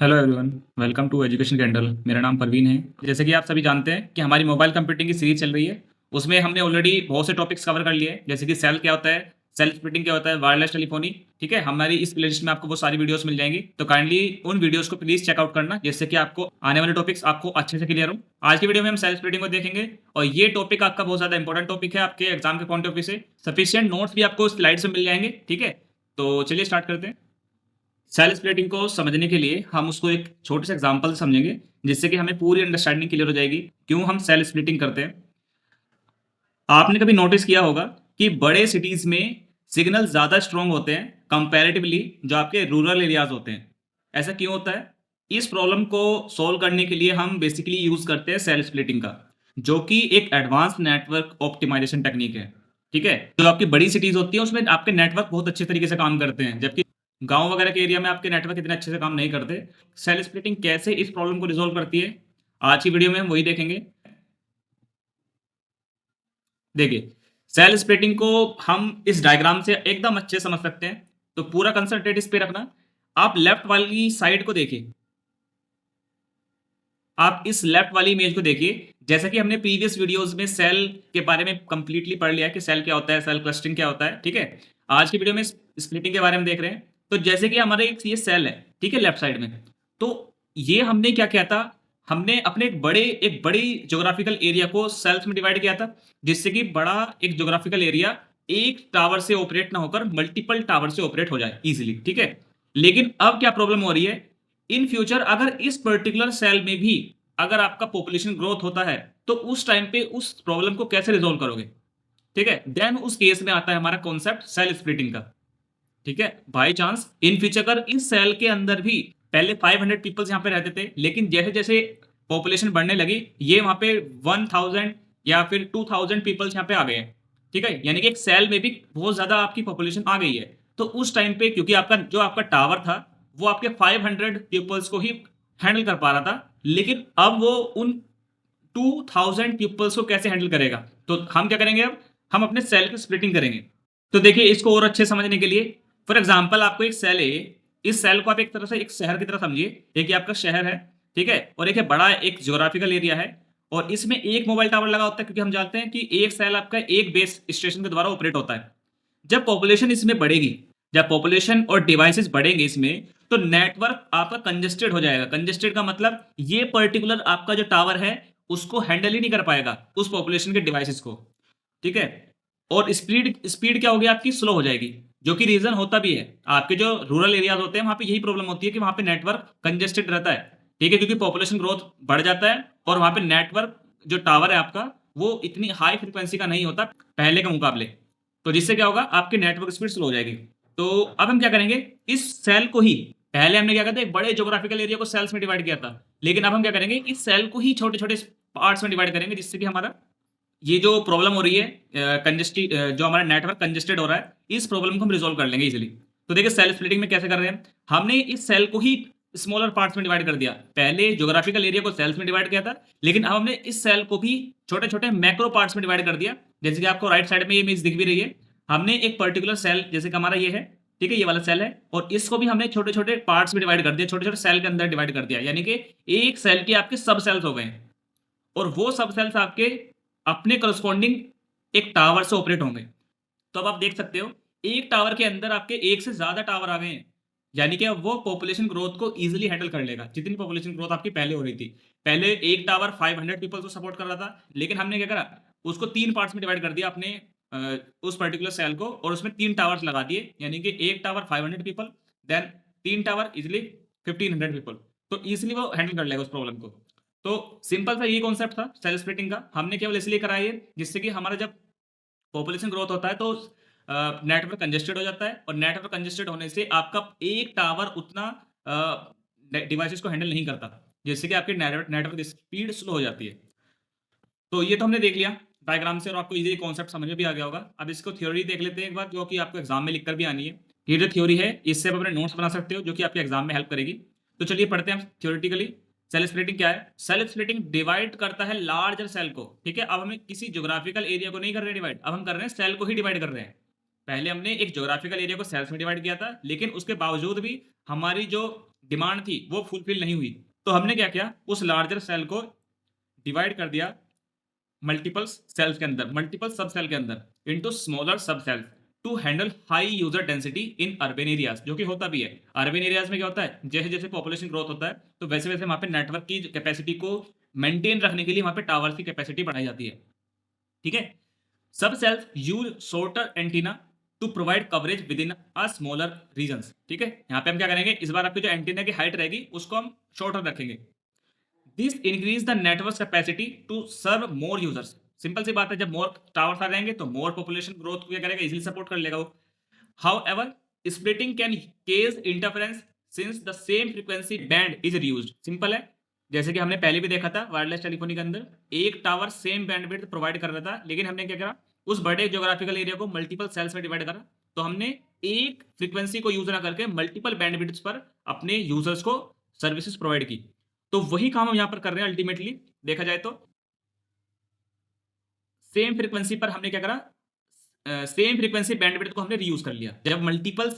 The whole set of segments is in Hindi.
Hello everyone, welcome to education candle. मेरा नाम परवीन है। जैसे कि आप सभी जानते हैं कि हमारी मोबाइल कंप्यूटिंग की सीरीज चल रही है। उसमें हमने ऑलरेडी बहुत से टॉपिक्स कवर कर लिए हैं, जैसे कि सेल क्या होता है, सेल स्प्लिटिंग क्या होता है, वायरलेस टेलीफोनी। ठीक है, हमारी इस प्लेलिस्ट में आपको वो सारी वीडियोस मिल जाएंगी, तो काइंडली उन वीडियोस को प्लीज चेकआउट करना, जिससे कि आपको आने वाले टॉपिक्स आपको अच्छे से क्लियर हो। आज की वीडियो में हम सेल स्प्लिटिंग को देखेंगे, और ये टॉपिक आपका बहुत ज्यादा इंपॉर्टेंट टॉपिक है आपके एग्जाम के पॉइंट ऑफ व्यू से। सफिशिएंट नोट्स भी आपको स्लाइड में मिल जाएंगे। ठीक है, तो चलिए स्टार्ट करते हैं। सेल स्प्लिटिंग को समझने के लिए हम उसको एक छोटे से एग्जांपल से समझेंगे, जिससे कि हमें पूरी अंडरस्टैंडिंग क्लियर हो जाएगी क्यों हम सेल स्प्लिटिंग करते हैं। आपने कभी नोटिस किया होगा कि बड़े सिटीज में सिग्नल ज्यादा स्ट्रांग होते हैं कंपैरेटिवली जो आपके रूरल एरियाज होते हैं। ऐसा क्यों होता है? इस प्रॉब्लम को सॉल्व करने के लिए हम बेसिकली यूज करते हैं सेल स्प्लिटिंग का, जो कि एक एडवांस नेटवर्क ऑप्टिमाइजेशन टेक्निक है। ठीक है, जो आपकी बड़ी सिटीज होती है उसमें आपके नेटवर्क बहुत अच्छे तरीके से काम करते हैं, जबकि गांव वगैरह के एरिया में आपके नेटवर्क इतने अच्छे से काम नहीं करते। सेल स्प्लिटिंग कैसे इस प्रॉब्लम को रिजोल्व करती है, आज की वीडियो में हम वही देखेंगे। देखिए, सेल स्प्लिटिंग को हम इस डायग्राम से एकदम अच्छे से समझ सकते हैं, तो पूरा कंसंट्रेट इस पे रखना। आप लेफ्ट वाली साइड को देखिए, आप इस लेफ्ट वाली इमेज को देखिए। जैसा कि हमने प्रीवियस वीडियोस में सेल के बारे में कंप्लीटली पढ़ लिया है कि सेल क्या होता है, सेल क्लस्टरिंग क्या होता है। ठीक है, आज की वीडियो में स्प्लिटिंग के बारे में देख रहे हैं। तो जैसे कि हमारे एक ये सेल है, ठीक है, लेफ्ट साइड में, तो ये हमने क्या किया था, हमने अपने एक बड़ी ज्योग्राफिकल एरिया को सेल्स में डिवाइड किया था, जिससे कि बड़ा एक ज्योग्राफिकल एरिया एक टावर से ऑपरेट ना होकर मल्टीपल टावर से ऑपरेट हो जाए इजीली। ठीक है, लेकिन अब क्या प्रॉब्लम हो रही है, इन फ्यूचर अगर इस पर्टिकुलर सेल में भी अगर आपका पॉपुलेशन ग्रोथ होता है, तो उस टाइम पे उस प्रॉब्लम को कैसे रिजोल्व करोगे? ठीक है, देन उस केस में आता है हमारा कॉन्सेप्ट सेल स्प्लिटिंग का। ठीक है, बाई चांस इन फ्यूचर अगर इस सेल के अंदर भी पहले 500 पीपल्स यहाँ पे रहते थे, लेकिन जैसे जैसे पॉपुलेशन बढ़ने लगी, ये वहां पे 1000 या फिर 2000 पीपल्स यहाँ पे आ गए हैं। ठीक है, यानी कि एक सेल में भी बहुत ज्यादा आपकी पॉपुलेशन आ गई है। तो उस टाइम पे क्योंकि आपका टावर था, वो आपके 500 पीपल्स को ही हैंडल कर पा रहा था, लेकिन अब वो उन 2000 पीपल्स को कैसे हैंडल करेगा? तो हम क्या करेंगे, अब हम अपने सेल की स्प्लिटिंग करेंगे। तो देखिए, इसको और अच्छे समझने के लिए फॉर एग्जांपल आपको एक सेल है, इस सेल को आप एक तरह से एक शहर की तरह समझिए। एक ये आपका शहर है, ठीक है, और एक है बड़ा एक ज्योग्राफिकल एरिया है, और इसमें एक मोबाइल टावर लगा होता है, क्योंकि हम जानते हैं कि एक सेल आपका एक बेस स्टेशन के द्वारा ऑपरेट होता है। जब पॉपुलेशन इसमें बढ़ेगी, जब पॉपुलेशन और डिवाइसेस बढ़ेंगे इसमें, तो नेटवर्क आपका कंजेस्टेड हो जाएगा। कंजेस्टेड का मतलब ये पर्टिकुलर आपका जो टावर है उसको हैंडल ही नहीं कर पाएगा उस पॉपुलेशन के डिवाइसेस को। ठीक है, और स्पीड स्पीड क्या होगी आपकी, स्लो हो जाएगी, जो कि रीजन होता भी है। आपके जो रूरल एरियाज होते हैं वहां पे यही प्रॉब्लम होती है कि वहां पे नेटवर्क कंजेस्टेड रहता है। ठीक है, क्योंकि पॉपुलेशन ग्रोथ बढ़ जाता है, और वहां पे नेटवर्क जो टावर है आपका, वो इतनी हाई फ्रिक्वेंसी का नहीं होता पहले के मुकाबले। तो जिससे क्या होगा, आपकी नेटवर्क स्पीड स्लो हो जाएगी। तो अब हम क्या करेंगे, इस सेल को ही, पहले हमने क्या किया था, एक बड़े ज्योग्राफिकल एरिया को सेल्स में डिवाइड किया था, लेकिन अब हम क्या करेंगे, इस सेल को ही छोटे छोटे पार्ट्स में डिवाइड करेंगे, जिससे कि हमारा ये जो प्रॉब्लम हो रही है, कंजेस्टेड, जो हमारा नेटवर्क कंजेस्टेड हो रहा है, इस प्रॉब्लम को हम रिजोल्व कर लेंगे इजीली। तो देखिए, सेल स्प्लिटिंग में कैसे कर रहे हैं, हमने इस सेल को ही स्मॉलर पार्ट्स में डिवाइड कर दिया। पहले ज्योग्राफिकल एरिया को सेल्स में डिवाइड किया था, लेकिन अब हमने इस सेल को भी छोटे छोटे मैक्रो पार्ट्स में डिवाइड कर दिया। जैसे कि आपको राइट साइड में ये इमेज दिख भी रही है, हमने एक पर्टिकुलर सेल, जैसे कि हमारा ये है, ठीक है, ये वाला सेल है, और इसको भी हमने छोटे छोटे पार्ट्स में डिवाइड कर दिया, छोटे छोटे सेल के अंदर डिवाइड कर दिया, यानी कि एक सेल के आपके सब सेल्स हो गए हैं। और वो सब सेल्स आपके अपने करस्पॉन्डिंग एक टावर से ऑपरेट होंगे। तो अब आप देख सकते हो, एक टावर के अंदर आपके एक से ज्यादा टावर आ गए हैं, यानी कि अब वो पॉपुलेशन ग्रोथ को इजीली हैंडल कर लेगा, जितनी पॉपुलेशन ग्रोथ आपकी पहले हो रही थी। पहले एक टावर 500 पीपल को सपोर्ट कर रहा था, लेकिन हमने क्या करा, उसको तीन पार्ट्स में डिवाइड कर दिया अपने उस पर्टिकुलर सेल को, और उसमें तीन टावर्स लगा दिए, यानी कि एक टावर 500 पीपल, देन तीन टावर इजिली 1500 पीपल। तो इजिली वो हैंडल कर लेगा उस प्रॉब्लम को। तो सिंपल सा ये कॉन्सेप्ट था सेल स्प्लिटिंग का, हमने केवल इसलिए करा है जिससे कि हमारा जब पॉपुलेशन ग्रोथ होता है, तो नेटवर्क कंजेस्टेड हो जाता है, और नेटवर्क कंजेस्टेड होने से आपका एक टावर उतना डिवाइसेस को हैंडल नहीं करता, जिससे कि आपकी नेटवर्क स्पीड स्लो हो जाती है। तो ये तो हमने देख लिया डायग्राम से, और आपको इजी कॉन्सेप्ट समझ में भी आ गया होगा। अब इसको थ्योरी देख लेते हैं एक बार, जो कि आपको एग्जाम में लिखकर भी आनी है। ये जो थ्योरी है, इससे आप अपने नोट्स बना सकते हो, जो कि आपके एग्जाम में हेल्प करेगी। तो चलिए पढ़ते हैं हम थ्योरेटिकली। सेल स्प्लिटिंग क्या है? सेल स्प्लिटिंग डिवाइड करता है लार्जर सेल को। ठीक है, अब हमें किसी ज्योग्राफिकल एरिया को नहीं कर रहे डिवाइड, अब हम कर रहे हैं सेल को ही डिवाइड कर रहे हैं। पहले हमने एक ज्योग्राफिकल एरिया को सेल्स में डिवाइड किया था, लेकिन उसके बावजूद भी हमारी जो डिमांड थी वो फुलफिल नहीं हुई, तो हमने क्या किया, उस लार्जर सेल को डिवाइड कर दिया मल्टीपल सेल्स के अंदर, मल्टीपल सब सेल के अंदर into smaller sub cells to handle high user density in urban areas, जो कि होता भी है। अर्बन एरियाज में क्या होता है, जैसे जैसे पॉपुलेशन ग्रोथ होता है तो वैसे वैसे वहाँ पे नेटवर्क की कैपेसिटी को मेंटेन रखने के लिए वहाँ पे टावर्स की कैपेसिटी बढ़ाई जाती है, ठीक है। Sub cells use shorter antenna to provide coverage within a smaller regions, ठीक है। यहाँ पे हम क्या करेंगे, इस बार आपकी जो एंटीना की हाइट रहेगी उसको हम शॉर्टर रखेंगे। This increase the network capacity to serve more users. Simple सी बात है, जब मोर टावर्स आ जाएंगे तो मोर पॉपुलेशन ग्रोथ क्या करेगा, इजीली सपोर्ट कर लेगा वो। However, splitting can cause interference since the same frequency band is reused. Simple है, जैसे कि हमने पहले भी देखा था वायरलेस टेलीफोनी के अंदर एक टावर सेम बैंडविड्थ प्रोवाइड कर रहा था, लेकिन हमने क्या करा, उस बड़े ज्योग्राफिकल एरिया को मल्टीपल सेल्स में डिवाइड करा, तो हमने एक फ्रीक्वेंसी को यूज ना करके मल्टीपल बैंडविड्थ पर अपने यूजर्स को सर्विसेज प्रोवाइड की। तो वही काम हम यहाँ पर कर रहे हैं अल्टीमेटली देखा जाए तो। सेम फ्रीक्वेंसी पर हमने क्या करा, सेम फ्रीक्वेंसी बैंडविड्थ को हमने रीयूज कर लिया, जब मल्टीपल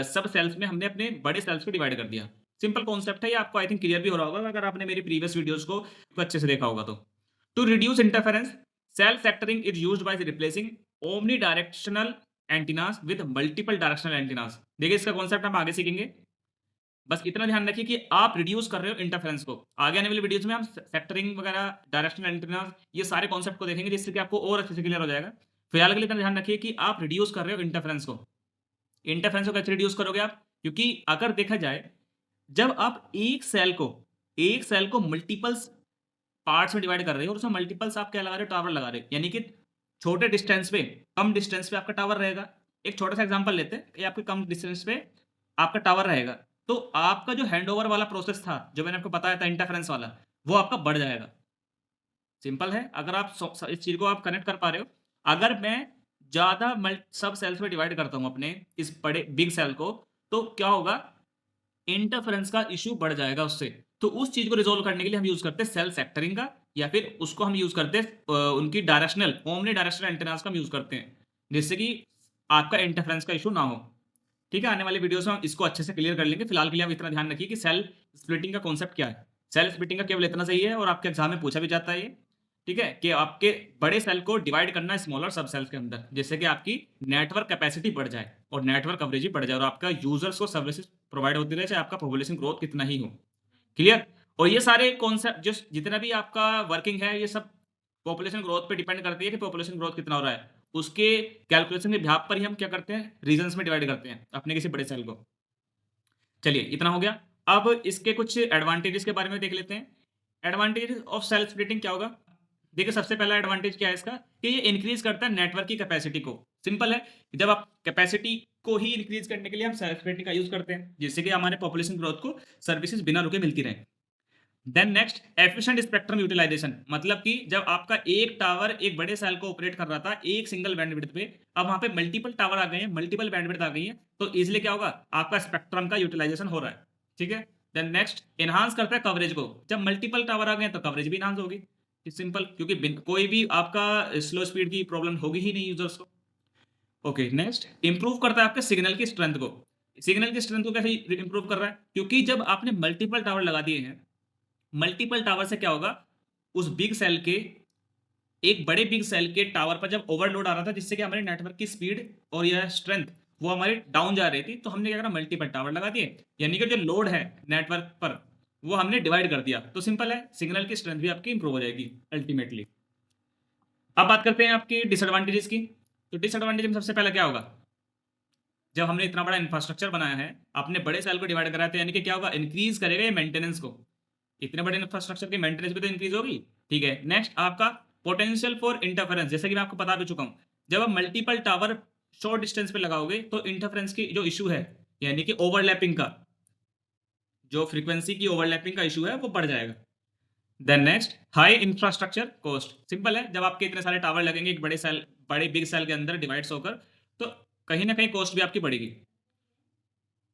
सब सेल्स में हमने अपने बड़े सेल्स को डिवाइड कर दिया। सिंपल कॉन्सेप्ट है ये, आपको आई थिंक क्लियर भी हो रहा होगा अगर आपने मेरी प्रीवियस वीडियोस को अच्छे से देखा होगा तो। To reduce interference, cell sectoring is used by replacing omni directional antennas with multiple directional antennas. देखिए इसका कॉन्सेप्ट हम आगे सीखेंगे, बस इतना ध्यान रखिए कि आप रिड्यूस कर रहे हो इंटरफेरेंस को। आगे आने वाली वीडियोस में हम सेक्टरिंग वगैरह, डायरेक्शनल एंटीनास, ये सारे कॉन्सेप्ट को देखेंगे जिससे कि आपको और अच्छे से क्लियर हो जाएगा। फिलहाल के लिए इतना ध्यान रखिए कि आप रिड्यूस कर रहे हो इंटरफेरेंस को। इंटरफेरेंस को कैसे रिड्यूस करोगे आप, क्योंकि अगर देखा जाए, जब आप एक सेल को मल्टीपल्स पार्ट्स में डिवाइड कर रहे हो और उसमें मल्टीपल्स आप क्या लगा रहे हो, टावर लगा रहे हो, यानी कि छोटे डिस्टेंस पे, कम डिस्टेंस पे आपका टावर रहेगा। एक छोटा सा एग्जांपल लेते हैं, ये आपके कम डिस्टेंस पे आपका टावर रहेगा, तो आपका जो हैंडओवर वाला प्रोसेस था, जो मैंने आपको बताया था इंटरफेरेंस वाला, वो आपका बढ़ जाएगा। सिंपल है, अगर आप इस चीज को आप कनेक्ट कर पा रहे हो, अगर मैं ज्यादा सब सेल्स में डिवाइड करता हूं अपने इस बड़े बिग सेल को, तो क्या होगा, इंटरफेरेंस का इश्यू बढ़ जाएगा उससे। तो उस चीज को रिजोल्व करने के लिए हम यूज करते हैं सेल सेक्टरिंग का, या फिर उसको हम यूज करते हैं उनकी डायरेक्शनल ओमनी डायरेक्शनल एंटेनास का हम यूज करते हैं, जिससे कि आपका इंटरफेरेंस का इशू ना हो, ठीक है। आने वाली वीडियोस में हम इसको अच्छे से क्लियर कर लेंगे। फिलहाल के लिए आप इतना ध्यान रखिए कि सेल स्प्लिटिंग का कॉन्सेप्ट क्या है। सेल स्प्लिटिंग का केवल इतना सही है, और आपके एग्जाम में पूछा भी जाता है ये, ठीक है, कि आपके बड़े सेल को डिवाइड करना है स्मॉलर सब सेल्स के अंदर, जिससे कि आपकी नेटवर्क कैपेसिटी बढ़ जाए और नेटवर्क कवरेज भी बढ़ जाए, और आपका यूजर्स को सर्विसेज प्रोवाइड होती रहे, चाहे आपका पॉपुलेशन ग्रोथ कितना ही हो। क्लियर। और ये सारे कॉन्सेप्ट जो जितना भी आपका वर्किंग है, ये सब पॉपुलेशन ग्रोथ पे डिपेंड करती है कि पॉपुलेशन ग्रोथ कितना हो रहा है, उसके कैलकुलेशन के बिहाफ पर ही हम क्या करते हैं, रीजन्स में डिवाइड करते हैं अपने किसी बड़े सेल को। चलिए इतना हो गया। अब इसके कुछ एडवांटेजेस के बारे में देख लेते हैं। एडवांटेजेस ऑफ सेल स्प्लिटिंग क्या होगा, देखिए सबसे पहला एडवांटेज क्या है इसका, कि ये इंक्रीज करता है नेटवर्क की कैपेसिटी को। सिंपल है, जब आप कैपेसिटी को ही इंक्रीज करने के लिए हम सेल स्प्लिटिंग का यूज करते हैं, जिससे कि हमारे पॉपुलेशन ग्रोथ को सर्विसेज बिना रुके मिलती रहे। Then next, efficient spectrum utilisation, मतलब कि जब आपका एक टावर एक बड़े सेल को ऑपरेट कर रहा था एक सिंगल बैंडविड्थ पे, अब वहां पे मल्टीपल टावर आ गए हैं, मल्टीपल बैंडविड्थ आ गई है, तो इजीली क्या होगा, आपका स्पेक्ट्रम का यूटिलाइजेशन हो रहा है, ठीक है। देन नेक्स्ट, एनहांस करता है कवरेज को, जब मल्टीपल टावर आ गए तो कवरेज भी इनहांस होगी, सिंपल, क्योंकि कोई भी आपका स्लो स्पीड की प्रॉब्लम होगी ही नहीं यूजर्स को। ओके नेक्स्ट, इंप्रूव करता है आपके सिग्नल की स्ट्रेंथ को। सिग्नल की स्ट्रेंथ को कैसे इंप्रूव कर रहा है, क्योंकि जब आपने मल्टीपल टावर लगा दिए हैं, मल्टीपल टावर से क्या होगा, उस बिग सेल के, एक बड़े बिग सेल के टावर पर जब ओवरलोड आ रहा था, जिससे कि हमारे नेटवर्क की स्पीड और यह स्ट्रेंथ वो हमारी डाउन जा रही थी, तो हमने क्या करा, मल्टीपल टावर लगा दिए, यानी कि जो लोड है नेटवर्क पर वो हमने डिवाइड कर दिया, तो सिंपल है, सिग्नल की स्ट्रेंथ भी आपकी इंप्रूव हो जाएगी अल्टीमेटली। अब बात करते हैं आपकी डिसएडवांटेजेस की। तो डिसएडवांटेज में सबसे पहला क्या होगा, जब हमने इतना बड़ा इंफ्रास्ट्रक्चर बनाया है, अपने बड़े सेल को डिवाइड कराया, तो यानी कि क्या होगा, इंक्रीज करेगा ये मेंटेनेंस को, इतने बड़े इंफ्रास्ट्रक्चर की मेंटेनेंस भी तो इंक्रीज होगी, ठीक है। नेक्स्ट, आपका पोटेंशियल फॉर इंटरफेरेंस, जैसे कि मैं आपको बता भी चुका हूं, जब आप मल्टीपल टावर शॉर्ट डिस्टेंस पे लगाओगे तो इंटरफेरेंस की जो इशू है, यानी कि ओवरलैपिंग का, जो फ्रीक्वेंसी की ओवरलैपिंग का इशू है वो बढ़ जाएगा। Then next, high infrastructure cost, simple है, जब आपके इतने सारे टावर लगेंगे एक बड़े बिग सेल के अंदर डिवाइड्स होकर, तो कहीं ना कहीं कॉस्ट भी आपकी बढ़ेगी।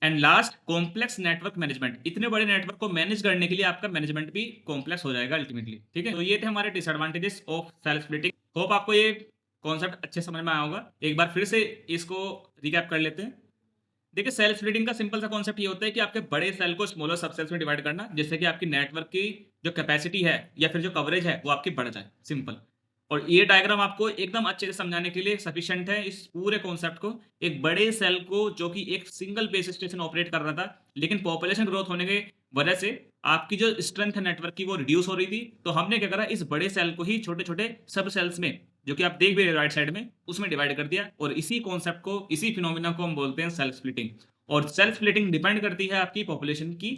And last, complex network management, इतने बड़े नेटवर्क को मैनेज करने के लिए आपका मैनेजमेंट भी कॉम्प्लेक्स हो जाएगा अल्टीमेटली, ठीक है। तो ये थे हमारे disadvantages of cell splitting. Hope आपको ये कॉन्सेप्ट अच्छे समझ में आया होगा। एक बार फिर से इसको रिकैप कर लेते हैं। देखिए सेल स्प्लिटिंग का सिंपल सा कॉन्सेप्ट ये होता है कि आपके बड़े सेल को स्मॉलर सबसेल्स में डिवाइड करना, जिससे कि आपकी नेटवर्क की जो कैपेसिटी है या फिर जो कवरेज है वो आपकी बढ़ जाए, सिंपल। और ये डायग्राम आपको एकदम अच्छे से समझाने के लिए सफिशिएंट है इस पूरे कॉन्सेप्ट को। एक बड़े सेल को जो कि एक सिंगल बेस स्टेशन ऑपरेट कर रहा था, लेकिन पॉपुलेशन ग्रोथ होने के वजह से आपकी जो स्ट्रेंथ है नेटवर्क की वो रिड्यूस हो रही थी, तो हमने क्या करा, इस बड़े सेल को ही छोटे-छोटे सब सेल्स में, जो कि आप देख भी रहे हो राइट साइड में, उसमें डिवाइड कर दिया। और इसी कॉन्सेप्ट को, इसी फिनोमेना को हम बोलते हैं सेल स्प्लिटिंग। और सेल स्प्लिटिंग डिपेंड करती है आपकी पॉपुलेशन की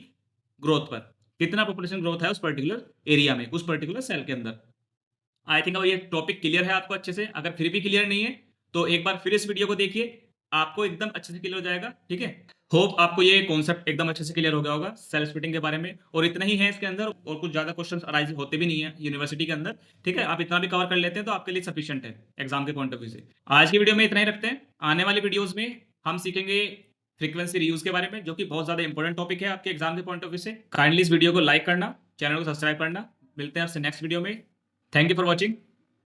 ग्रोथ पर। कितना पॉपुलेशन ग्रोथ है उस पर्टिकुलर एरिया में, उस पर्टिकुलर सेल के अंदर। आई थिंक अब ये टॉपिक क्लियर है आपको अच्छे से। अगर फिर भी क्लियर नहीं है, तो एक बार फिर इस वीडियो को देखिए, आपको एकदम अच्छे से क्लियर हो जाएगा, ठीक है? होप आपको ये कॉन्सेप्ट एकदम अच्छे से क्लियर हो गया होगा सेल स्प्लिटिंग के बारे में। और इतना ही है इसके अंदर, और कुछ ज़्यादा क्वेश्चंस अराइज होते भी नहीं है यूनिवर्सिटी के अंदर, ठीक है? आप इतना भी कवर कर लेते हैं तो आपके लिए सफिशिएंट है एग्जाम के पॉइंट ऑफ व्यू से। आज की वीडियो में इतना ही रखते हैं। आने वाली वीडियोज़ में हम सीखेंगे फ्रीक्वेंसी रीयूज़ के बारे में, जो कि बहुत ज़्यादा इंपॉर्टेंट टॉपिक है आपके एग्जाम के पॉइंट ऑफ व्यू से। काइंडली इस वीडियो को लाइक करना, चैनल को सब्सक्राइब करना। मिलते हैं आपसे नेक्स्ट वीडियो में। Thank you for watching.